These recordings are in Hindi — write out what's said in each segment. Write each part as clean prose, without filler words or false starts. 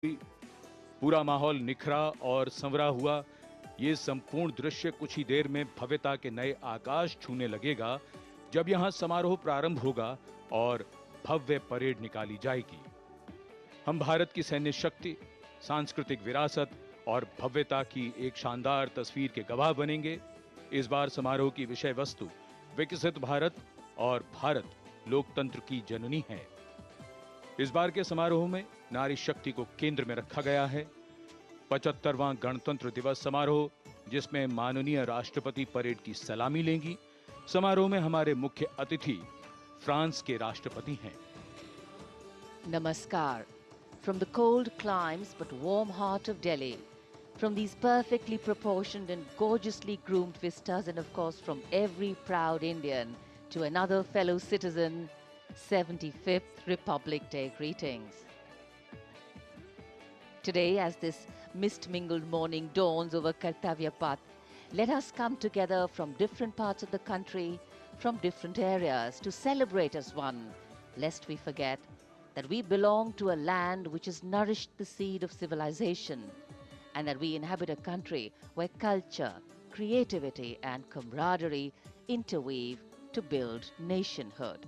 पूरा माहौल निखरा और संवरा हुआ। ये संपूर्ण दृश्य कुछ ही देर में भव्यता के नए आकाश छूने लगेगा जब यहां समारोह प्रारंभ होगा और भव्य परेड निकाली जाएगी। हम भारत की सैन्य शक्ति, सांस्कृतिक विरासत और भव्यता की एक शानदार तस्वीर के गवाह बनेंगे। इस बार समारोह की विषय वस्तु विकसित भारत और भारत लोकतंत्र की जननी है। इस बार के समारोह में नारी शक्ति को केंद्र में रखा गया है। 75वां गणतंत्र दिवस समारोह, जिसमें माननीय राष्ट्रपति परेड की सलामी लेंगी। समारोह में हमारे मुख्य अतिथि फ्रांस के राष्ट्रपति हैं। Namaskar. From the cold climes but warm heart of Delhi, from these perfectly proportioned and gorgeously groomed vistas, and of course from every proud Indian to another fellow citizen, 75th Republic Day greetings. Today, as this mist-mingled morning dawns over Kartavya Path, let us come together from different parts of the country, from different areas, to celebrate as one, lest we forget that we belong to a land which has nourished the seed of civilization, and that we inhabit a country where culture, creativity and camaraderie interweave to build nationhood.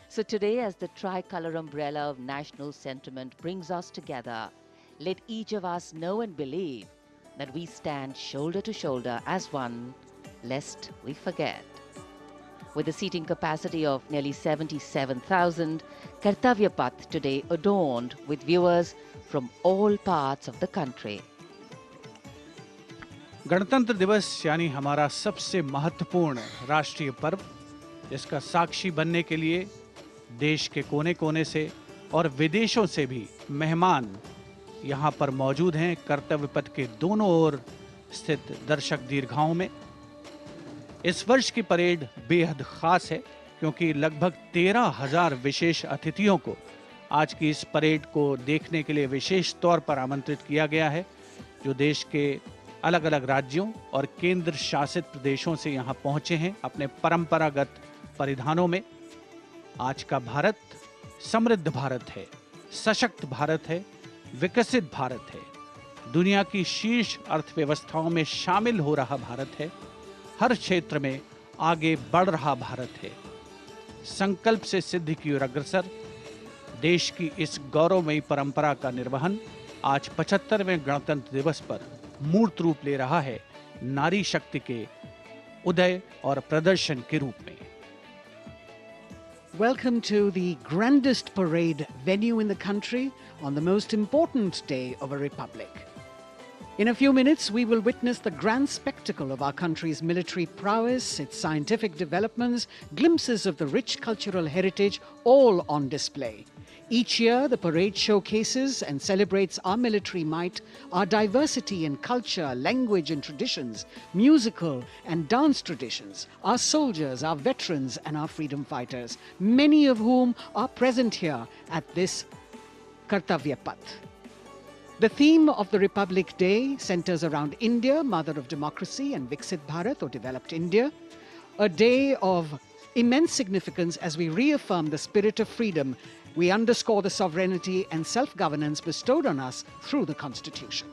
So today, as the tricolour umbrella of national sentiment brings us together, let each of us know and believe that we stand shoulder to shoulder as one, lest we forget. With a seating capacity of nearly 77,000, Kartavya Path today adorned with viewers from all parts of the country. गणतंत्र दिवस यानी हमारा सबसे महत्वपूर्ण राष्ट्रीय पर्व, जिसका साक्षी बनने के लिए देश के कोने कोने से और विदेशों से भी मेहमान यहाँ पर मौजूद हैं। कर्तव्य पथ के दोनों ओर स्थित दर्शक दीर्घाओं में इस वर्ष की परेड बेहद खास है, क्योंकि लगभग 13,000 विशेष अतिथियों को आज की इस परेड को देखने के लिए विशेष तौर पर आमंत्रित किया गया है, जो देश के अलग अलग राज्यों और केंद्र शासित प्रदेशों से यहाँ पहुँचे हैं अपने परंपरागत परिधानों में। आज का भारत समृद्ध भारत है, सशक्त भारत है, विकसित भारत है, दुनिया की शीर्ष अर्थव्यवस्थाओं में शामिल हो रहा भारत है, हर क्षेत्र में आगे बढ़ रहा भारत है, संकल्प से सिद्धि की ओर अग्रसर। देश की इस गौरवमयी परंपरा का निर्वहन आज 75वें गणतंत्र दिवस पर मूर्त रूप ले रहा है, नारी शक्ति के उदय और प्रदर्शन के रूप में। Welcome to the grandest parade venue in the country on the most important day of a republic. In a few minutes, we will witness the grand spectacle of our country's military prowess, its scientific developments, glimpses of the rich cultural heritage, all on display. Each year, the parade showcases and celebrates our military might, our diversity in culture, language and traditions, musical and dance traditions, our soldiers, our veterans and our freedom fighters, many of whom are present here at this Kartavya Path. The theme of the Republic Day centers around India, mother of democracy, and Viksit Bharat, or developed India, a day of immense significance as we reaffirm the spirit of freedom. We underscore the sovereignty and self-governance bestowed on us through the Constitution.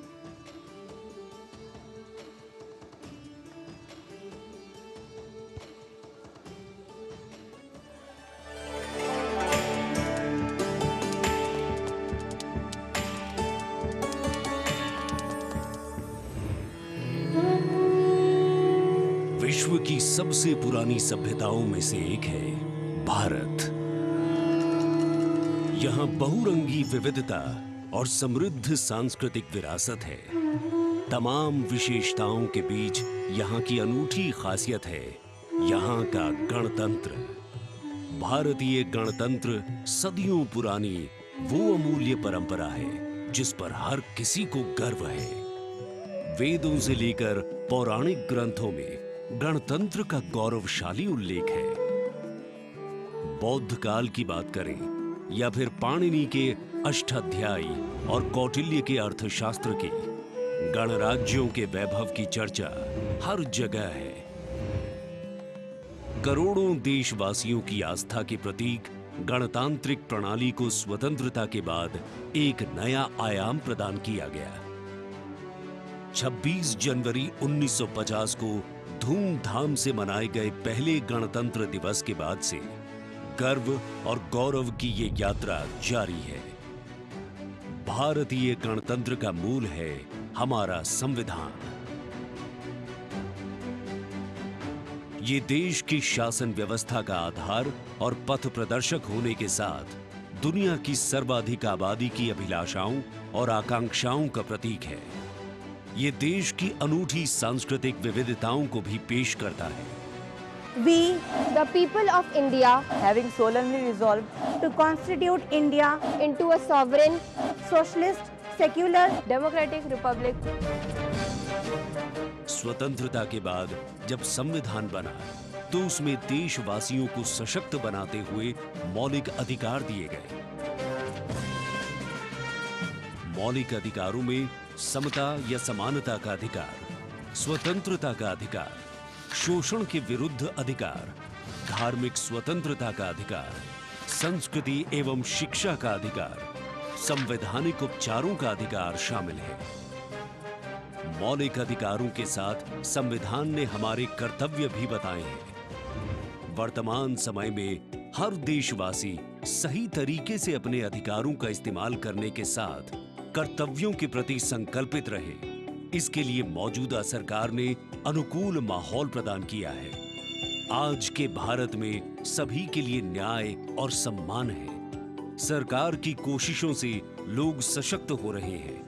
विश्व की सबसे पुरानी सभ्यताओं में से एक है भारत। यहाँ बहुरंगी विविधता और समृद्ध सांस्कृतिक विरासत है। तमाम विशेषताओं के बीच यहाँ की अनूठी खासियत है यहाँ का गणतंत्र। भारतीय गणतंत्र सदियों पुरानी वो अमूल्य परंपरा है जिस पर हर किसी को गर्व है। वेदों से लेकर पौराणिक ग्रंथों में गणतंत्र का गौरवशाली उल्लेख है। बौद्ध काल की बात करें या फिर पाणिनि के अष्टाध्यायी और कौटिल्य के अर्थशास्त्र की, गणराज्यों के वैभव की चर्चा हर जगह है। करोड़ों देशवासियों की आस्था के प्रतीक गणतांत्रिक प्रणाली को स्वतंत्रता के बाद एक नया आयाम प्रदान किया गया। 26 जनवरी 1950 को धूमधाम से मनाए गए पहले गणतंत्र दिवस के बाद से गर्व और गौरव की ये यात्रा जारी है। भारतीय गणतंत्र का मूल है हमारा संविधान। ये देश की शासन व्यवस्था का आधार और पथ प्रदर्शक होने के साथ दुनिया की सर्वाधिक आबादी की अभिलाषाओं और आकांक्षाओं का प्रतीक है। ये देश की अनूठी सांस्कृतिक विविधताओं को भी पेश करता है। We, the people of India, having solemnly resolved to constitute India into a sovereign, socialist, secular, democratic republic. स्वतंत्रता के बाद जब संविधान बना तो उसमें देशवासियों को सशक्त बनाते हुए मौलिक अधिकार दिए गए। मौलिक अधिकारों में समता या समानता का अधिकार, स्वतंत्रता का अधिकार, शोषण के विरुद्ध अधिकार, धार्मिक स्वतंत्रता का अधिकार, संस्कृति एवं शिक्षा का अधिकार, संवैधानिक उपचारों का अधिकार शामिल है। मौलिक अधिकारों के साथ संविधान ने हमारे कर्तव्य भी बताए हैं। वर्तमान समय में हर देशवासी सही तरीके से अपने अधिकारों का इस्तेमाल करने के साथ कर्तव्यों के प्रति संकल्पित रहे, इसके लिए मौजूदा सरकार ने अनुकूल माहौल प्रदान किया है। आज के भारत में सभी के लिए न्याय और सम्मान है। सरकार की कोशिशों से लोग सशक्त हो रहे हैं।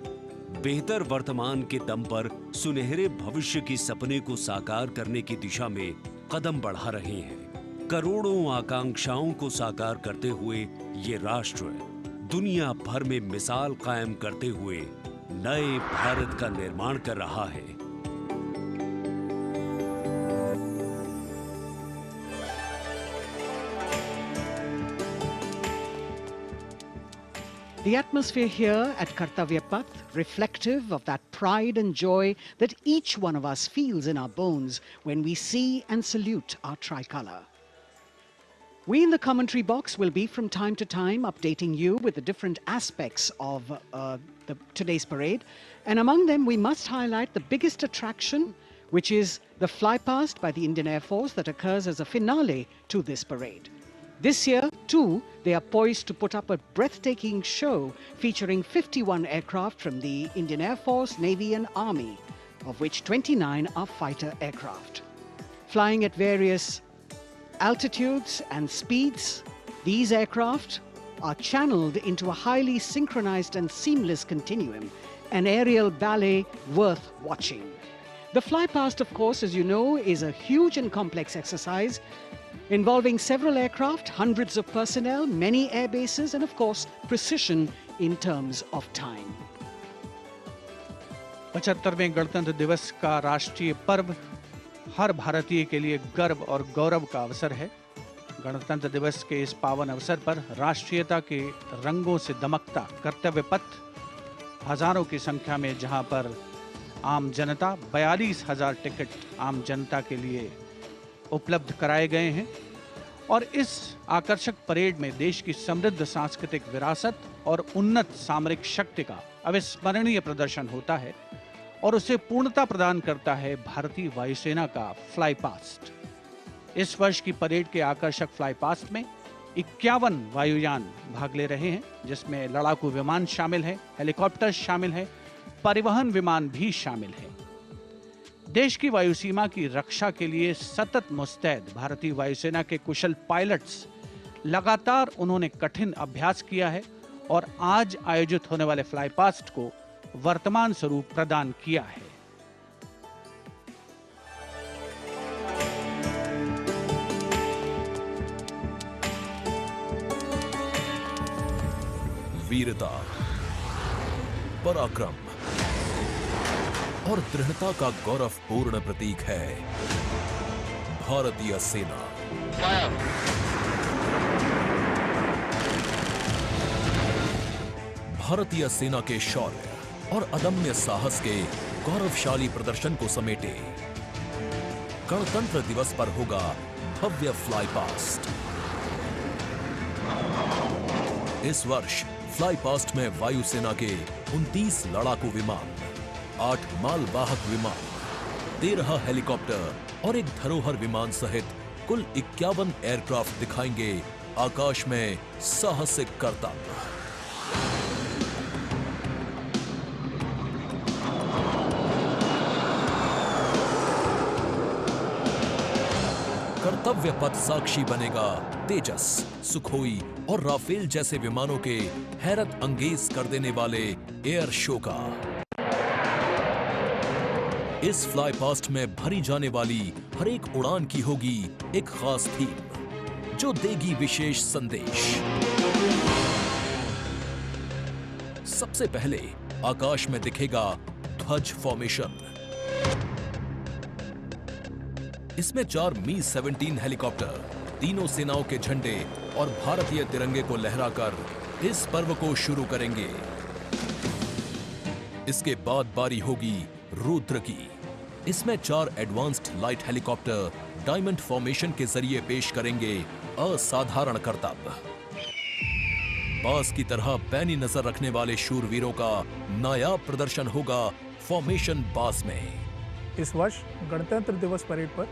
बेहतर वर्तमान के दम पर सुनहरे भविष्य के सपने को साकार करने की दिशा में कदम बढ़ा रहे हैं। करोड़ों आकांक्षाओं को साकार करते हुए ये राष्ट्र दुनिया भर में मिसाल कायम करते हुए नए भारत का निर्माण कर रहा है। The atmosphere here at Kartavya Path, reflective of that pride and joy that each one of us feels in our bones when we see and salute our tricolour. We in the commentary box will be from time to time updating you with the different aspects of today's parade. And among them, we must highlight the biggest attraction, which is the flypast by the Indian Air Force that occurs as a finale to this parade. This year, too, they are poised to put up a breathtaking show featuring 51 aircraft from the Indian Air Force, Navy and Army, of which 29 are fighter aircraft. Flying at various altitudes and speeds, these aircraft are channeled into a highly synchronized and seamless continuum, an aerial ballet worth watching. The flypast, of course, as you know, is a huge and complex exercise involving several aircraft, hundreds of personnel, many air bases, and of course, precision in terms of time. 75वें गणतंत्र दिवस का राष्ट्रीय पर्व हर भारतीय के लिए गर्व और गौरव का अवसर है। गणतंत्र दिवस के इस पावन अवसर पर राष्ट्रीयता के रंगों से दमकता कर्तव्य पथ, हजारों की संख्या में जहां पर आम जनता 42,000 टिकट आम जनता के लिए उपलब्ध कराए गए हैं और इस आकर्षक परेड में देश की समृद्ध सांस्कृतिक विरासत और उन्नत सामरिक शक्ति का अविस्मरणीय प्रदर्शन होता है और उसे पूर्णता प्रदान करता है भारतीय वायुसेना का फ्लाई पास्ट। इस वर्ष की परेड के आकर्षक फ्लाई पास्ट में 51 वायुयान भाग ले रहे हैं, जिसमें लड़ाकू विमान शामिल है, हेलीकॉप्टर शामिल है, परिवहन विमान भी शामिल है। देश की वायु सीमा की रक्षा के लिए सतत मुस्तैद भारतीय वायुसेना के कुशल पायलट्स लगातार उन्होंने कठिन अभ्यास किया है और आज आयोजित होने वाले फ्लाई पास्ट को वर्तमान स्वरूप प्रदान किया है। वीरता, पराक्रम और दृढ़ता का गौरवपूर्ण प्रतीक है भारतीय सेना। भारतीय सेना के शौर्य और अदम्य साहस के गौरवशाली प्रदर्शन को समेटे गणतंत्र दिवस पर होगा भव्य फ्लाई पास्ट। इस वर्ष फ्लाई पास्ट में वायुसेना के 29 लड़ाकू विमान, 8 मालवाहक विमान, 13 हेलीकॉप्टर और एक धरोहर विमान सहित कुल 51 एयरक्राफ्ट दिखाएंगे आकाश में साहसिक करतब। कर्तव्य पथ साक्षी बनेगा तेजस, सुखोई और राफेल जैसे विमानों के हैरत अंगेज कर देने वाले एयर शो का। इस फ्लाई पास्ट में भरी जाने वाली हर एक उड़ान की होगी एक खास थीम, जो देगी विशेष संदेश। सबसे पहले आकाश में दिखेगा ध्वज फॉर्मेशन। इसमें 4 मी-17 हेलीकॉप्टर तीनों सेनाओं के झंडे और भारतीय तिरंगे को लहराकर इस पर्व को शुरू करेंगे। इसके बाद बारी होगी रुद्र की। इसमें 4 advanced light helicopter diamond formation के जरिए पेश करेंगे असाधारण करतब। बास की तरह पैनी नजर रखने वाले शूरवीरों का नायाब प्रदर्शन होगा फॉर्मेशन बास में। इस वर्ष गणतंत्र दिवस परेड पर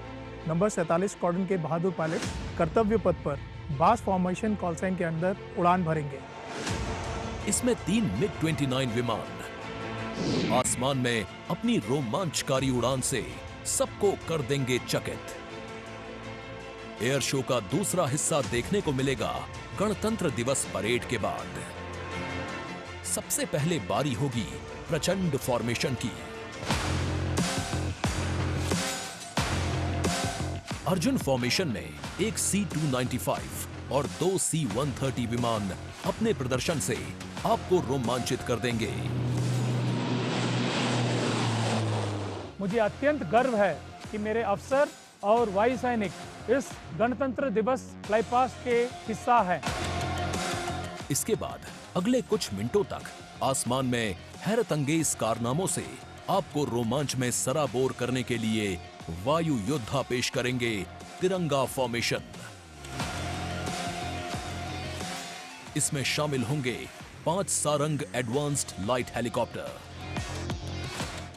नंबर 47 स्क्वाड्रन के बहादुर पायलट कर्तव्य पथ पर बास फॉर्मेशन कॉल साइन के अंदर उड़ान भरेंगे। इसमें 3 MiG-29 विमान आसमान में अपनी रोमांचकारी उड़ान से सबको कर देंगे चकित। एयर शो का दूसरा हिस्सा देखने को मिलेगा गणतंत्र दिवस परेड के बाद। सबसे पहले बारी होगी प्रचंड फॉर्मेशन की। अर्जुन फॉर्मेशन में एक C-295 और 2 C-130 विमान अपने प्रदर्शन से आपको रोमांचित कर देंगे। मुझे अत्यंत गर्व है कि मेरे अफसर और वायु सैनिक इस गणतंत्र दिवस फ्लाई पास्ट के हिस्सा हैं। इसके बाद अगले कुछ मिनटों तक आसमान में हैरत अंगेज कारनामों से आपको रोमांच में सराबोर करने के लिए वायु योद्धा पेश करेंगे तिरंगा फॉर्मेशन। इसमें शामिल होंगे 5 Sarang advanced light helicopter.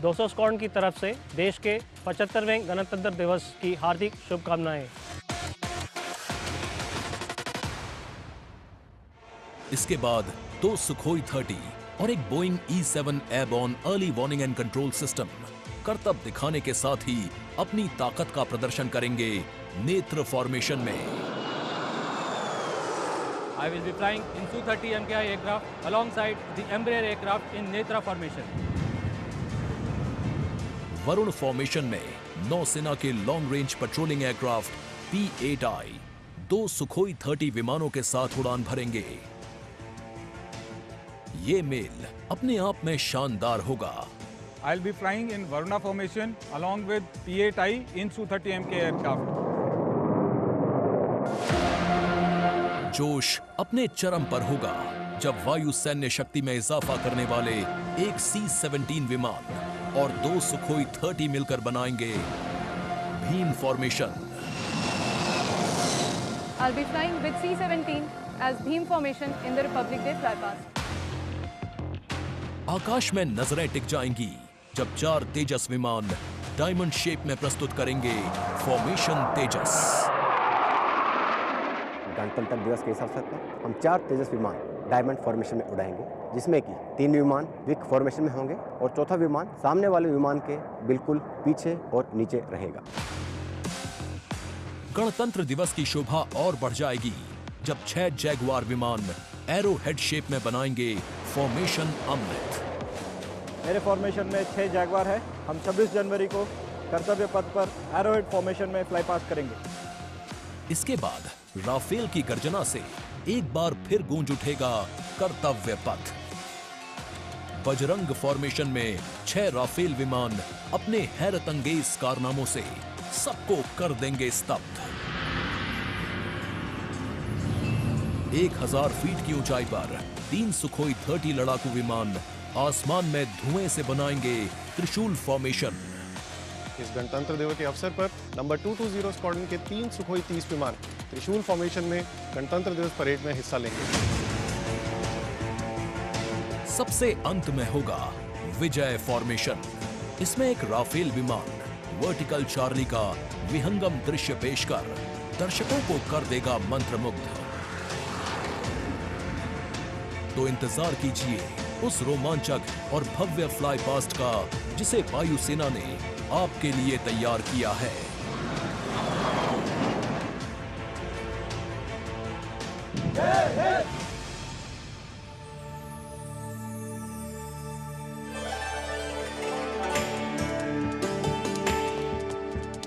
200 squadron की तरफ से देश के 75वें गणतंत्र दिवस की हार्दिक शुभकामनाएं। इसके बाद 2 सुखोई 30 और एक Boeing E-7 airborne early warning and control system करतब दिखाने के साथ ही अपनी ताकत का प्रदर्शन करेंगे नेत्र फॉर्मेशन में। I will be flying in Su-30 MKI aircraft alongside the Embraer aircraft in Netra formation. Varun formation में नौसेना के long range patrolling aircraft P-8I 2 Sukhoi 30 विमानों के साथ उड़ान भरेंगे। ये मेल अपने आप में शानदार होगा। I'll be flying in Varuna formation along with P-8I in Su-30 MK aircraft. जोश अपने चरम पर होगा जब वायु सैन्य शक्ति में इजाफा करने वाले एक C-17 विमान और 2 सुखोई 30 मिलकर बनाएंगे Bhim formation. I'll be flying with C-17 as Bhim formation in the Republic Day flypast. आकाश में नजरें टिक जाएंगी जब 4 तेजस विमान डायमंड शेप में प्रस्तुत करेंगे फॉर्मेशन तेजस। गणतंत्र दिवस के इस अवसर पर हम 4 तेजस विमान डायमंड फॉर्मेशन में उड़ाएंगे, जिसमें कि 3 विमान विक फॉर्मेशन में होंगे और चौथा विमान सामने वाले विमान के बिल्कुल पीछे और नीचे रहेगा। गणतंत्र दिवस की शोभा और बढ़ जाएगी जब 6 जैगुआर विमान एरो हेड शेप में बनाएंगे फॉर्मेशन अमृत। मेरे फॉर्मेशन में 6 जैगुआर है। हम 26 जनवरी को कर्तव्य पथ पर एरोहेड फॉर्मेशन में फ्लाई पास्ट करेंगे। इसके बाद राफेल की गर्जना से एक बार फिर गूंज उठेगा कर्तव्य पथ। बजरंग फॉर्मेशन में 6 राफेल विमान अपने हैरत अंगेज कारनामों से सबको कर देंगे स्तब्ध। 1000 फीट की ऊंचाई पर 3 सुखोई 30 लड़ाकू विमान आसमान में धुएं से बनाएंगे त्रिशूल फॉर्मेशन। इस गणतंत्र दिवस के अवसर पर नंबर 220 स्क्वाड्रन के 3 सुखोई 30 विमान त्रिशूल फॉर्मेशन में गणतंत्र दिवस परेड में हिस्सा लेंगे। सबसे अंत में होगा विजय फॉर्मेशन। इसमें एक राफेल विमान वर्टिकल चार्ली का विहंगम दृश्य पेश कर दर्शकों को कर देगा मंत्रमुग्ध। तो इंतजार कीजिए उस रोमांचक और भव्य फ्लाई पास्ट का जिसे वायुसेना ने आपके लिए तैयार किया है।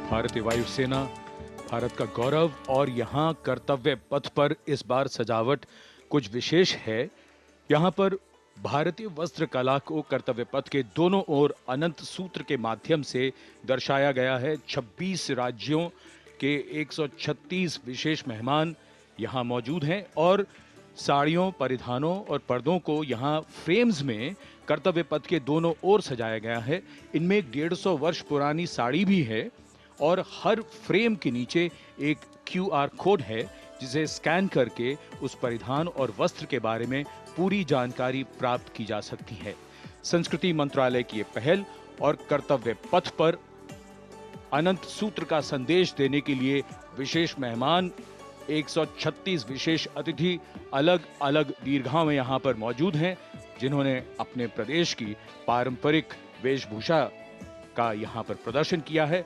भारतीय वायुसेना भारत का गौरव, और यहाँ कर्तव्य पथ पर इस बार सजावट कुछ विशेष है। यहाँ पर भारतीय वस्त्र कला को कर्तव्य पथ के दोनों ओर अनंत सूत्र के माध्यम से दर्शाया गया है। 26 राज्यों के 136 विशेष मेहमान यहाँ मौजूद हैं और साड़ियों, परिधानों और पर्दों को यहाँ फ्रेम्स में कर्तव्य पथ के दोनों ओर सजाया गया है। इनमें 150 वर्ष पुरानी साड़ी भी है और हर फ्रेम के नीचे एक QR कोड है जिसे स्कैन करके उस परिधान और वस्त्र के बारे में पूरी जानकारी प्राप्त की जा सकती है। संस्कृति मंत्रालय की ये पहल और कर्तव्य पथ पर अनंत सूत्र का संदेश देने के लिए विशेष मेहमान 136 विशेष अतिथि अलग अलग दीर्घाओं में यहाँ पर मौजूद हैं, जिन्होंने अपने प्रदेश की पारंपरिक वेशभूषा का यहाँ पर प्रदर्शन किया है।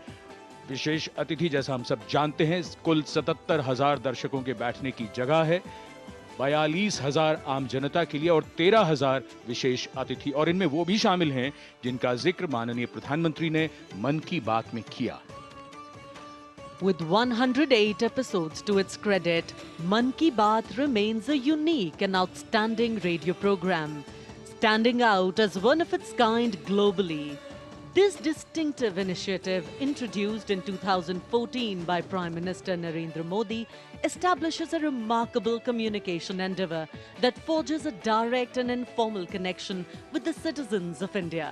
विशेष अतिथि, जैसा हम सब जानते हैं, कुल 77,000 दर्शकों के बैठने की जगह है, 42,000 आम जनता के लिए और 13,000 विशेष अतिथि, और इनमें वो भी शामिल हैं जिनका जिक्र माननीय प्रधानमंत्री ने मन की बात में किया। With 108 episodes to its credit, Mann Ki Baat remains a unique and outstanding radio program, standing out as one of its kind globally. This distinctive initiative, introduced in 2014 by Prime Minister Narendra Modi, establishes a remarkable communication endeavour that forges a direct and informal connection with the citizens of India,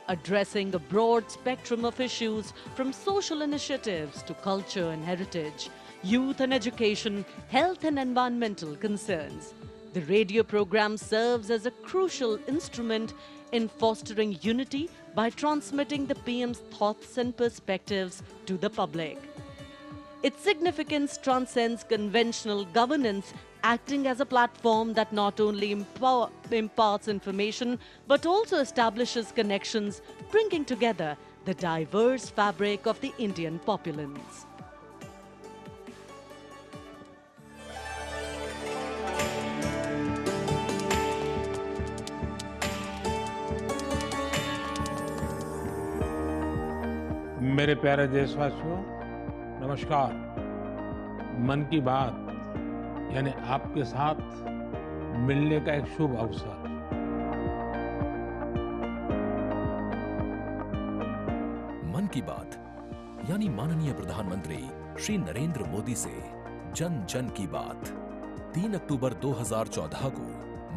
addressing a broad spectrum of issues from social initiatives to culture and heritage, youth and education, health and environmental concerns. The radio program serves as a crucial instrument in fostering unity by transmitting the PM's thoughts and perspectives to the public. Its significance transcends conventional governance, acting as a platform that not only imparts information but also establishes connections, bringing together the diverse fabric of the Indian populace. मेरे प्यारे देशवासियों, नमस्कार। मन की बात यानी आपके साथ मिलने का एक शुभ अवसर। मन की बात यानी माननीय प्रधानमंत्री श्री नरेंद्र मोदी से जन जन की बात। 3 अक्टूबर 2014 को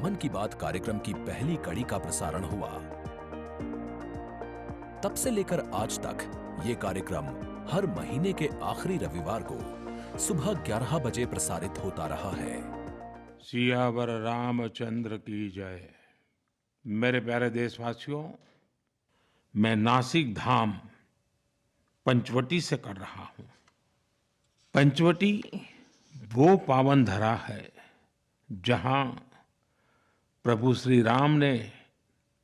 मन की बात कार्यक्रम की पहली कड़ी का प्रसारण हुआ। तब से लेकर आज तक ये कार्यक्रम हर महीने के आखिरी रविवार को सुबह 11 बजे प्रसारित होता रहा है। सियावर रामचंद्र की जय। मेरे प्यारे देशवासियों, मैं नासिक धाम पंचवटी से कर रहा हूं। पंचवटी वो पावन धरा है जहां प्रभु श्री राम ने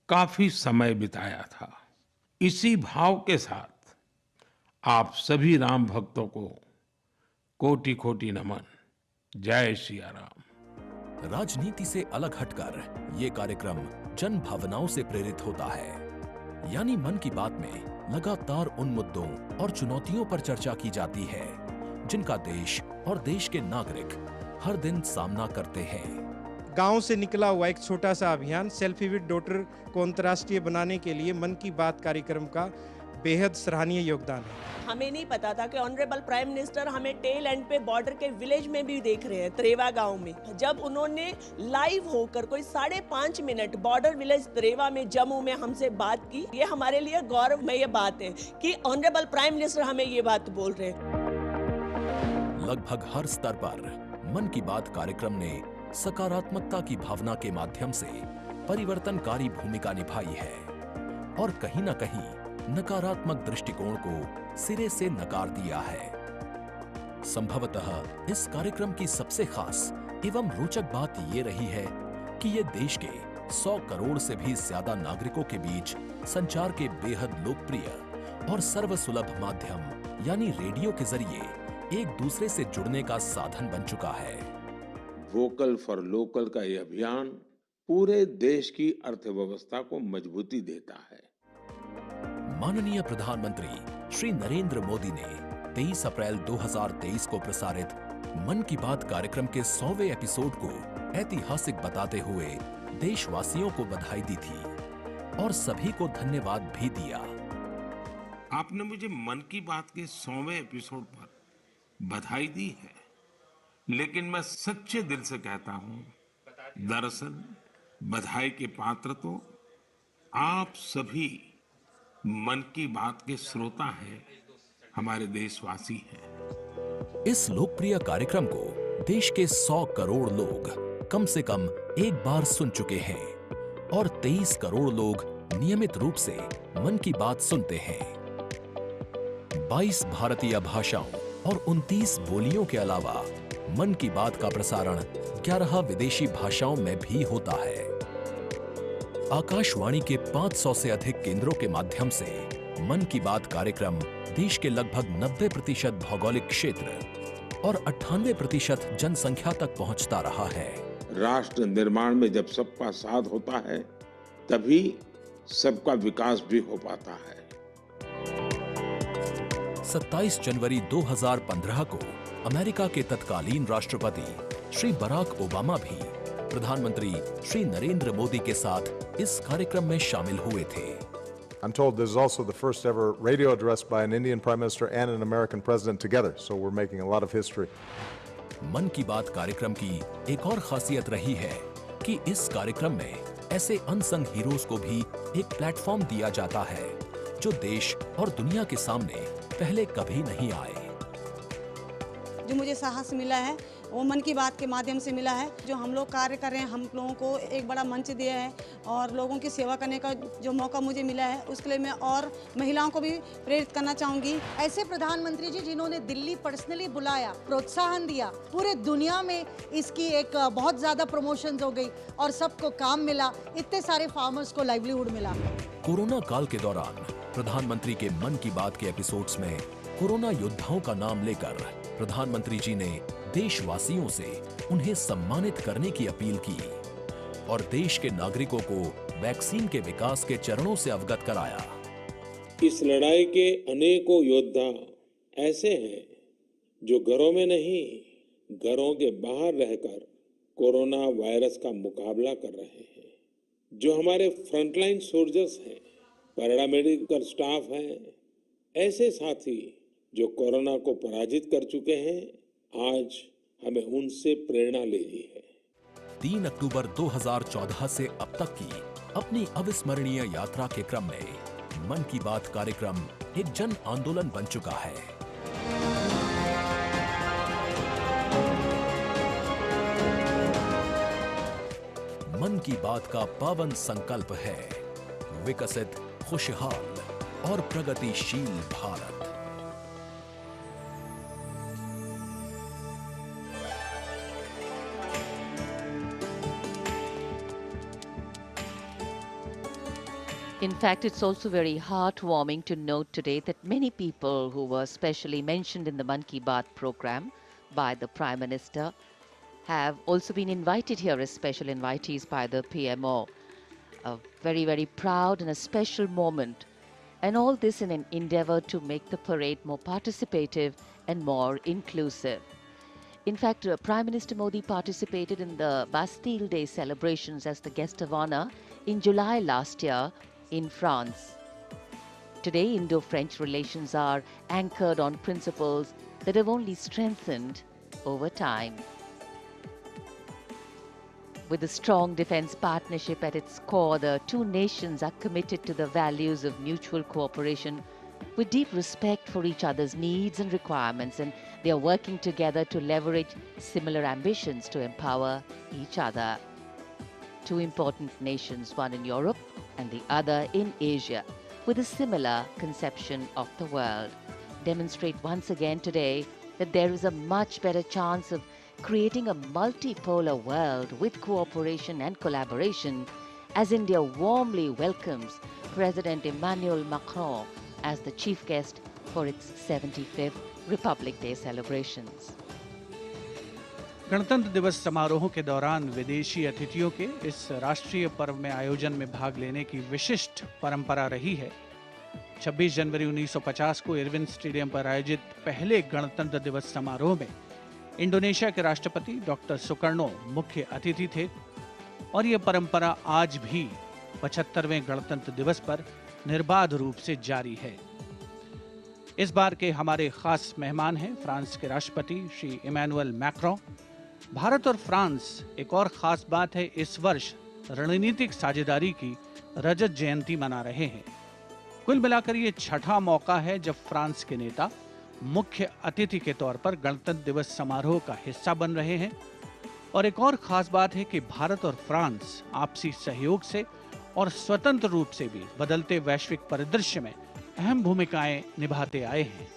काफी समय बिताया था। इसी भाव के साथ आप सभी राम भक्तों को कोटि कोटि नमन। जय सिया राम। राजनीति से अलग हटकर ये कार्यक्रम जन भावनाओं से प्रेरित होता है, यानी मन की बात में लगातार उन मुद्दों और चुनौतियों पर चर्चा की जाती है जिनका देश और देश के नागरिक हर दिन सामना करते हैं। गांव से निकला हुआ एक छोटा सा अभियान सेल्फी विद डॉटर को अंतर्राष्ट्रीय बनाने के लिए मन की बात कार्यक्रम का बेहद सराहनीय योगदान है। हमें नहीं पता था कि ऑनरेबल प्राइम मिनिस्टर हमें टेल एंड पे बॉर्डर के विलेज में भी देख रहे हैं, त्रेवा गांव में। जब उन्होंने लाइव होकर कोई 5.5 मिनट बॉर्डर विलेज त्रेवा में जम्मू में हमसे बात की, ये हमारे लिए गौरवमय बात है कि ऑनरेबल प्राइम मिनिस्टर हमें ये बात बोल रहे हैं। लगभग हर स्तर पर मन की बात कार्यक्रम ने सकारात्मकता की भावना के माध्यम से परिवर्तनकारी भूमिका निभाई है और कहीं न कहीं नकारात्मक दृष्टिकोण को सिरे से नकार दिया है। संभवतः इस कार्यक्रम की सबसे खास एवं रोचक बात ये रही है कि ये देश के 100 करोड़ से भी ज्यादा नागरिकों के बीच संचार के बेहद लोकप्रिय और सर्वसुलभ माध्यम यानी रेडियो के जरिए एक दूसरे से जुड़ने का साधन बन चुका है। वोकल फॉर लोकल का यह अभियान पूरे देश की अर्थव्यवस्था को मजबूती देता है। माननीय प्रधानमंत्री श्री नरेंद्र मोदी ने 23 अप्रैल 2023 को प्रसारित मन की बात कार्यक्रम के 100वें एपिसोड को ऐतिहासिक बताते हुए देशवासियों को बधाई दी थी और सभी को धन्यवाद भी दिया। आपने मुझे मन की बात के 100वें एपिसोड पर बधाई दी है, लेकिन मैं सच्चे दिल से कहता हूं, दरअसल बधाई के पात्र तो आप सभी मन की बात के श्रोता हैं, हमारे देशवासी हैं। इस लोकप्रिय कार्यक्रम को देश के 100 करोड़ लोग कम से कम एक बार सुन चुके हैं और 23 करोड़ लोग नियमित रूप से मन की बात सुनते हैं। 22 भारतीय भाषाओं और 29 बोलियों के अलावा मन की बात का प्रसारण 11 विदेशी भाषाओं में भी होता है। आकाशवाणी के 500 से अधिक केंद्रों के माध्यम से मन की बात कार्यक्रम देश के लगभग 90% भौगोलिक क्षेत्र और 98% जनसंख्या तक पहुंचता रहा है। राष्ट्र निर्माण में जब सबका साथ होता है, तभी सबका विकास भी हो पाता है। 27 जनवरी 2015 को अमेरिका के तत्कालीन राष्ट्रपति श्री बराक ओबामा भी प्रधानमंत्री श्री नरेंद्र मोदी के साथ इस कार्यक्रम में शामिल हुए थे। I'm told this is also the first ever radio address by an Indian Prime Minister and an American President together, so we're making a lot of history. मन की बात कार्यक्रम की एक और खासियत रही है कि इस कार्यक्रम में ऐसे अनसंग हीरोज को भी एक प्लेटफॉर्म दिया जाता है जो देश और दुनिया के सामने पहले कभी नहीं आए। जो मुझे साहस मिला है वो मन की बात के माध्यम से मिला है। जो हम लोग कार्य कर रहे हैं, हम लोगों को एक बड़ा मंच दिया है और लोगों की सेवा करने का जो मौका मुझे मिला है, उसके लिए मैं और महिलाओं को भी प्रेरित करना चाहूँगी। ऐसे प्रधानमंत्री जी जिन्होंने दिल्ली पर्सनली बुलाया, प्रोत्साहन दिया, पूरे दुनिया में इसकी एक बहुत ज़्यादा प्रमोशन हो गई और सबको काम मिला, इतने सारे फार्मर्स को लाइवलीहुड मिला। कोरोना काल के दौरान प्रधानमंत्री के मन की बात के एपिसोड्स में कोरोना योद्धाओं का नाम लेकर प्रधानमंत्री जी ने देशवासियों से उन्हें सम्मानित करने की अपील की और देश के नागरिकों को वैक्सीन के विकास के चरणों से अवगत कराया। इस लड़ाई के अनेकों योद्धा ऐसे हैं जो घरों में नहीं, घरों के बाहर रहकर कोरोना वायरस का मुकाबला कर रहे हैं। जो हमारे फ्रंटलाइन सोल्जर्स हैं, पैरामेडिकल स्टाफ हैं, ऐसे साथी जो कोरोना को पराजित कर चुके हैं, आज हमें उनसे प्रेरणा लेनी है। 3 अक्टूबर 2014 से अब तक की अपनी अविस्मरणीय यात्रा के क्रम में मन की बात कार्यक्रम एक जन आंदोलन बन चुका है। मन की बात का पावन संकल्प है विकसित, खुशहाल और प्रगतिशील Bharat. In fact, it's also very heartwarming to note today that many people who were specially mentioned in the Man Ki Baat program by the Prime Minister have also been invited here as special invitees by the PMO. A very, very proud and a special moment. And all this in an endeavor to make the parade more participative and more inclusive. In fact, Prime Minister Modi participated in the Bastille Day celebrations as the guest of honor in July last year in France. Today, Indo-French relations are anchored on principles that have only strengthened over time. With a strong defense partnership at its core, the two nations are committed to the values of mutual cooperation with deep respect for each other's needs and requirements, and they are working together to leverage similar ambitions to empower each other. two important nations, one in Europe and the other in Asia, with a similar conception of the world, demonstrate once again today that there is a much better chance of creating a multipolar world with cooperation and collaboration, as India warmly welcomes President Emmanuel Macron as the chief guest for its 75th Republic Day celebrations. गणतंत्र दिवस समारोहों के दौरान विदेशी अतिथियों के इस राष्ट्रीय पर्व में आयोजन में भाग लेने की विशिष्ट परंपरा रही है। 26 जनवरी 1950 को इरविन स्टेडियम पर आयोजित पहले गणतंत्र दिवस समारोह में इंडोनेशिया के राष्ट्रपति डॉक्टर सुकर्णो मुख्य अतिथि थे और यह परंपरा आज भी 75वें गणतंत्र दिवस पर निर्बाध रूप से जारी है। इस बार के हमारे खास मेहमान हैं फ्रांस के राष्ट्रपति श्री इमैनुअल मैक्रों। भारत और फ्रांस, एक और खास बात है, इस वर्ष रणनीतिक साझेदारी की रजत जयंती मना रहे हैं। कुल मिलाकर ये छठा मौका है जब फ्रांस के नेता मुख्य अतिथि के तौर पर गणतंत्र दिवस समारोह का हिस्सा बन रहे हैं। और एक और खास बात है कि भारत और फ्रांस आपसी सहयोग से और स्वतंत्र रूप से भी बदलते वैश्विक परिदृश्य में अहम भूमिकाएं निभाते आए हैं।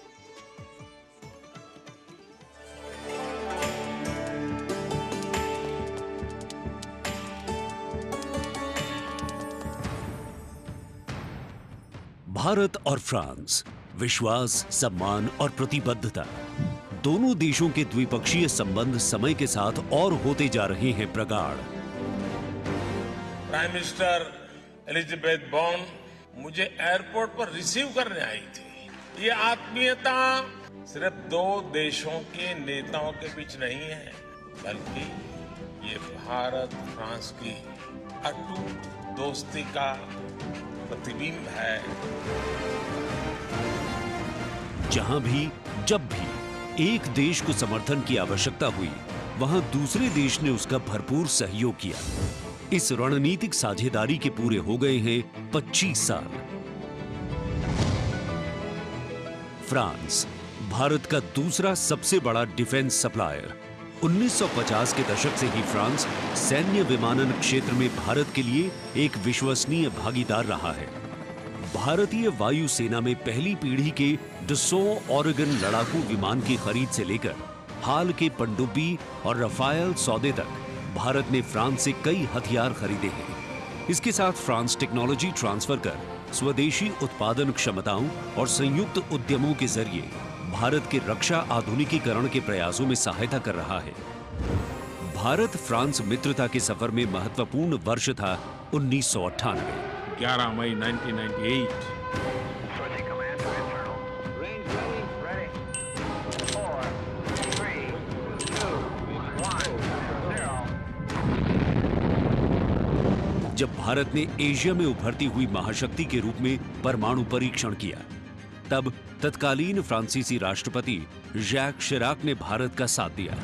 भारत और फ्रांस, विश्वास, सम्मान और प्रतिबद्धता, दोनों देशों के द्विपक्षीय संबंध समय के साथ और होते जा रहे हैं प्रगाढ़। प्राइम मिनिस्टर एलिजाबेथ बॉर्न मुझे एयरपोर्ट पर रिसीव करने आई थी। ये आत्मीयता सिर्फ दो देशों के नेताओं के बीच नहीं है, बल्कि ये भारत फ्रांस की अटूट दोस्ती का प्रतिबिंब है। जहां भी, जब भी एक देश को समर्थन की आवश्यकता हुई, वहां दूसरे देश ने उसका भरपूर सहयोग किया। इस रणनीतिक साझेदारी के पूरे हो गए हैं 25 साल। फ्रांस, भारत का दूसरा सबसे बड़ा डिफेंस सप्लायर। 1950 के दशक से ही फ्रांस सैन्य विमानन क्षेत्र में भारत के लिए एक विश्वसनीय भागीदार रहा है। भारतीय वायुसेना में पहली पीढ़ी के डसो ओरेगन लड़ाकू विमान की खरीद से लेकर हाल के पनडुब्बी और रफायल सौदे तक भारत ने फ्रांस से कई हथियार खरीदे हैं। इसके साथ फ्रांस टेक्नोलॉजी ट्रांसफर कर स्वदेशी उत्पादन क्षमताओं और संयुक्त उद्यमों के जरिए भारत के रक्षा आधुनिकीकरण के प्रयासों में सहायता कर रहा है। भारत फ्रांस मित्रता के सफर में महत्वपूर्ण वर्ष था 1998। 11 मई 1998। जब भारत ने एशिया में उभरती हुई महाशक्ति के रूप में परमाणु परीक्षण किया, तब तत्कालीन फ्रांसीसी राष्ट्रपति जैक शिराक ने भारत का साथ दिया।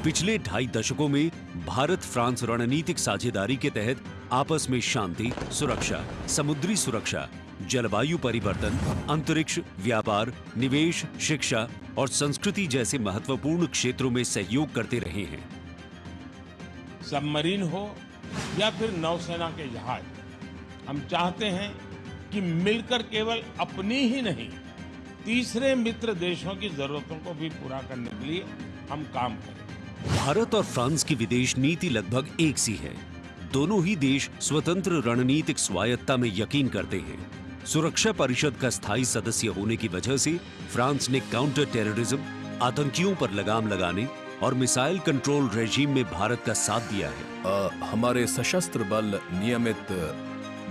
पिछले 2.5 दशकों में भारत फ्रांस रणनीतिक साझेदारी के तहत आपस में शांति, सुरक्षा, समुद्री सुरक्षा, जलवायु परिवर्तन, अंतरिक्ष, व्यापार, निवेश, शिक्षा और संस्कृति जैसे महत्वपूर्ण क्षेत्रों में सहयोग करते रहे हैं। सबमरीन हो या फिर नौसेना के जहाज, हम चाहते हैं कि मिलकर केवल अपनी ही नहीं, तीसरे मित्र देशों की जरूरतों को भी पूरा करने के लिए हम काम करें। भारत और फ्रांस की विदेश नीति लगभग एक सी है। दोनों ही देश स्वतंत्र रणनीतिक स्वायत्ता में यकीन करते हैं। सुरक्षा परिषद का स्थायी सदस्य होने की वजह से फ्रांस ने काउंटर टेररिज्म, आतंकियों पर लगाम लगाने और मिसाइल कंट्रोल रेजीम में भारत का साथ दिया है। हमारे सशस्त्र बल नियमित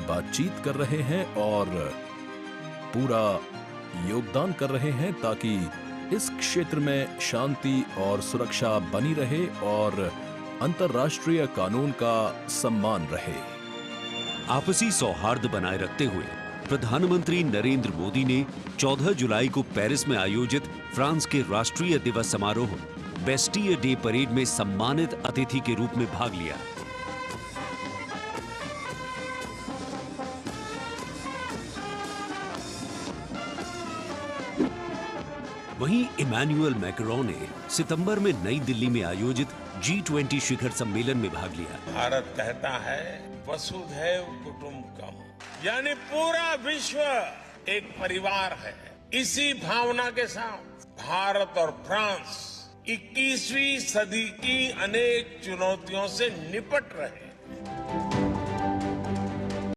बातचीत कर रहे हैं और पूरा योगदान कर रहे हैं ताकि इस क्षेत्र में शांति और सुरक्षा बनी रहे और अंतर्राष्ट्रीय कानून का सम्मान रहे। आपसी सौहार्द बनाए रखते हुए प्रधानमंत्री नरेंद्र मोदी ने 14 जुलाई को पेरिस में आयोजित फ्रांस के राष्ट्रीय दिवस समारोह बेस्टियर डे परेड में सम्मानित अतिथि के रूप में भाग लिया। वहीं इमैनुअल मैक्रों ने सितंबर में नई दिल्ली में आयोजित G20 शिखर सम्मेलन में भाग लिया। भारत कहता है वसुधैव कुटुंबकम, यानी पूरा विश्व एक परिवार है। इसी भावना के साथ भारत और फ्रांस 21वीं सदी की अनेक चुनौतियों से निपट रहे हैं।